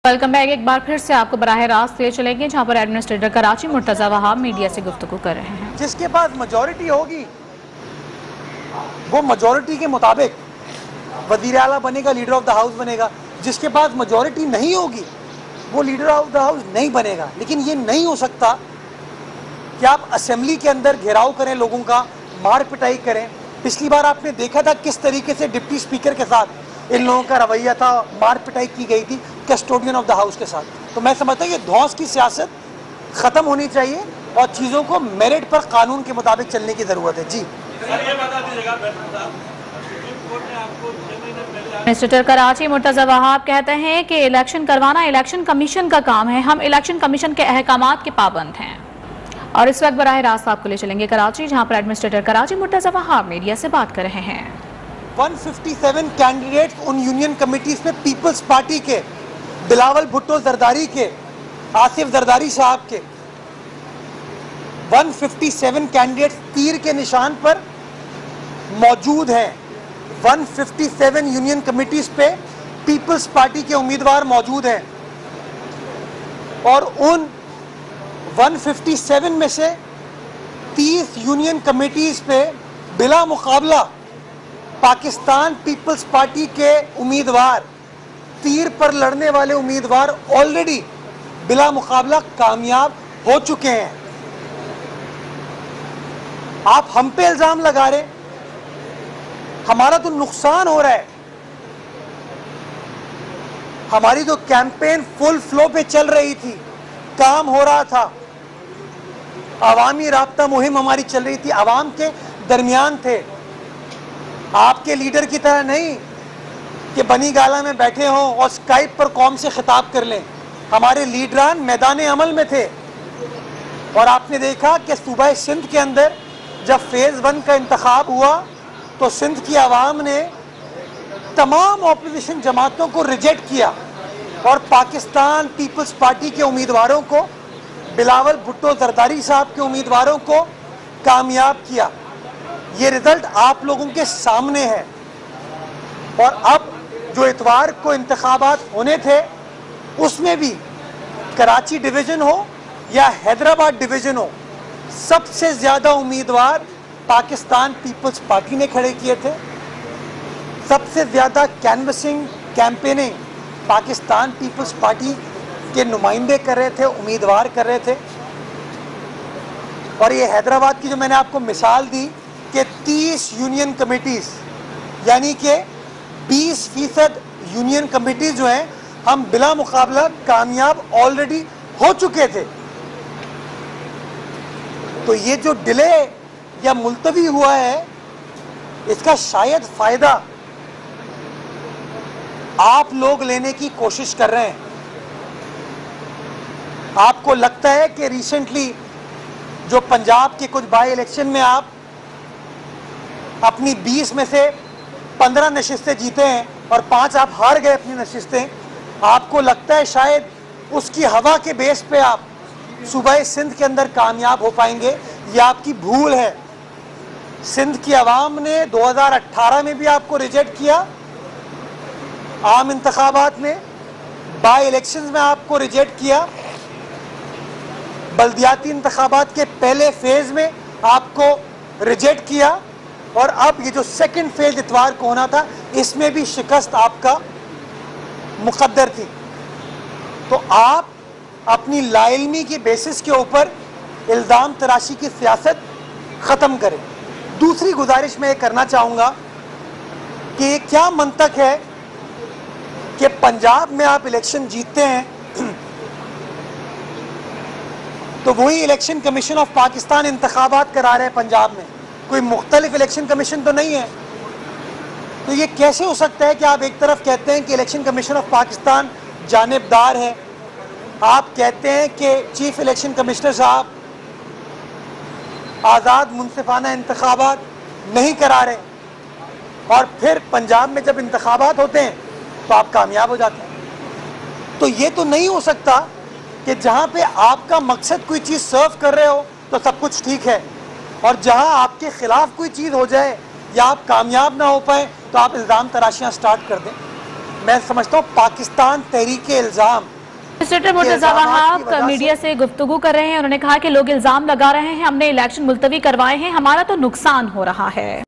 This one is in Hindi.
Welcome back. एक बार फिर से आपको बराह रास्त ले चलेंगे जहां पर एडमिनिस्ट्रेटर कराची मुर्तज़ा वहाब मीडिया से गुफ्तगू कर रहे हैं। जिसके पास मेजॉरिटी होगी वो मेजॉरिटी के मुताबिक वज़ीर आला बनेगा, लीडर ऑफ द हाउस बनेगा। जिसके पास मेजॉरिटी नहीं होगी वो लीडर ऑफ द हाउस नहीं बनेगा। लेकिन ये नहीं हो सकता कि आप असेंबली के अंदर घेराव करें, लोगों का मार पिटाई करें। पिछली बार आपने देखा था किस तरीके से डिप्टी स्पीकर के साथ इन लोगों का रवैया था, मार पिटाई की गई थी कस्टोडियन ऑफ द हाउस के साथ। तो मैं समझता हूँ ये धौंस की सियासत ख़त्म होनी चाहिए और चीज़ों को मेरिट पर कानून के मुताबिक चलने की ज़रूरत है। जी एडमिनिस्ट्रेटर कराची मुर्तज़ा वहाब कहते हैं कि इलेक्शन करवाना इलेक्शन कमीशन का काम है, हम इलेक्शन कमीशन के अहकामात के पाबंद हैं। और इस वक्त बराह रास्त आपको ले चलेंगे कराची जहां पर एडमिनिस्ट्रेटर कराची मुर्तज़ा वहाब मीडिया से बात कर रहे हैं। 157 कैंडिडेट उन यूनियन कमेटीज में पीपल्स पार्टी के, बिलावल भुट्टो जरदारी के, आसिफ जरदारी साहब के 157 कैंडिडेट तीर के निशान पर मौजूद हैं। 157 यूनियन कमेटीज पे पीपल्स पार्टी के उम्मीदवार मौजूद हैं और उन 157 में से 30 यूनियन कमेटीज पे बिला मुकाबला पाकिस्तान पीपल्स पार्टी के उम्मीदवार, तीर पर लड़ने वाले उम्मीदवार ऑलरेडी बिला मुकाबला कामयाब हो चुके हैं। आप हम पे इल्जाम लगा रहे, हमारा तो नुकसान हो रहा है। हमारी तो कैंपेन फुल फ्लो पे चल रही थी, काम हो रहा था, अवामी राब्ता मुहिम हमारी चल रही थी, आवाम के दरमियान थे। आपके लीडर की तरह नहीं कि बनी गाला में बैठे हों और स्काइप पर कौम से खिताब कर लें। हमारे लीडरान मैदान अमल में थे और आपने देखा कि सूबा सिंध के अंदर जब फेज़ 1 का इंतखाब हुआ तो सिंध की आवाम ने तमाम ऑपोजिशन जमातों को रिजेक्ट किया और पाकिस्तान पीपल्स पार्टी के उम्मीदवारों को, बिलावल भुट्टो जरदारी साहब के उम्मीदवारों को कामयाब किया। ये रिजल्ट आप लोगों के सामने है। और अब जो इतवार को इंतखाबात होने थे उसमें भी कराची डिवीज़न हो या हैदराबाद डिवीज़न हो, सबसे ज़्यादा उम्मीदवार पाकिस्तान पीपल्स पार्टी ने खड़े किए थे। सबसे ज़्यादा canvassing, campaigning Pakistan People's Party के नुमाइंदे कर रहे थे, उम्मीदवार कर रहे थे। और ये हैदराबाद की जो मैंने आपको मिसाल दी कि 30 यूनियन कमेटीज़ यानी कि 20% यूनियन कमेटीज़ जो हैं हम बिला मुकाबला कामयाब ऑलरेडी हो चुके थे। तो ये जो डिले या मुलतवी हुआ है इसका शायद फ़ायदा आप लोग लेने की कोशिश कर रहे हैं। आपको लगता है कि रिसेंटली जो पंजाब के कुछ बाई इलेक्शन में आप अपनी 20 में से 15 नशिस्तें जीते हैं और 5 आप हार गए अपनी नशिस्तें, आपको लगता है शायद उसकी हवा के बेस पे आप सूबा सिंध के अंदर कामयाब हो पाएंगे। ये आपकी भूल है। सिंध की आवाम ने 2018 में भी आपको रिजेक्ट किया, आम इंतखाबात में, बाई इलेक्शंस में आपको रिजेक्ट किया, बल्दियाती इंतखाबात के पहले फेज़ में आपको रिजेक्ट किया और अब ये जो सेकंड फेज़ इतवार को होना था इसमें भी शिकस्त आपका मुकद्दर थी। तो आप अपनी लाइल्मी की बेसिस के ऊपर इल्ज़ाम तराशी की सियासत ख़त्म करें। दूसरी गुजारिश मैं ये करना चाहूँगा कि ये क्या मंतक है कि पंजाब में आप इलेक्शन जीतते हैं तो वही इलेक्शन कमीशन ऑफ पाकिस्तान इंतखाबात करा रहे हैं पंजाब में, कोई मुख्तलिफ इलेक्शन कमीशन तो नहीं है। तो ये कैसे हो सकता है कि आप एक तरफ कहते हैं कि इलेक्शन कमीशन ऑफ पाकिस्तान जानिबदार है, आप कहते हैं कि चीफ इलेक्शन कमिश्नर साहब आज़ाद मुनसिफाना इंतखाबात नहीं करा रहे, और फिर पंजाब में जब इंतखाबात होते हैं तो आप कामयाब हो जाते हैं। तो ये तो नहीं हो सकता कि जहाँ पे आपका मकसद कोई चीज़ सर्व कर रहे हो तो सब कुछ ठीक है और जहाँ आपके ख़िलाफ़ कोई चीज़ हो जाए या आप कामयाब ना हो पाए तो आप इल्ज़ाम तराशियाँ स्टार्ट कर दें। मैं समझता हूँ पाकिस्तान तहरीक इल्ज़ाम एडमिनिस्ट्रेटर मुर्तजा वहाब मीडिया से गुफ्तगू कर रहे हैं। उन्होंने कहा कि लोग इल्जाम लगा रहे हैं हमने इलेक्शन मुलतवी करवाए हैं, हमारा तो नुकसान हो रहा है।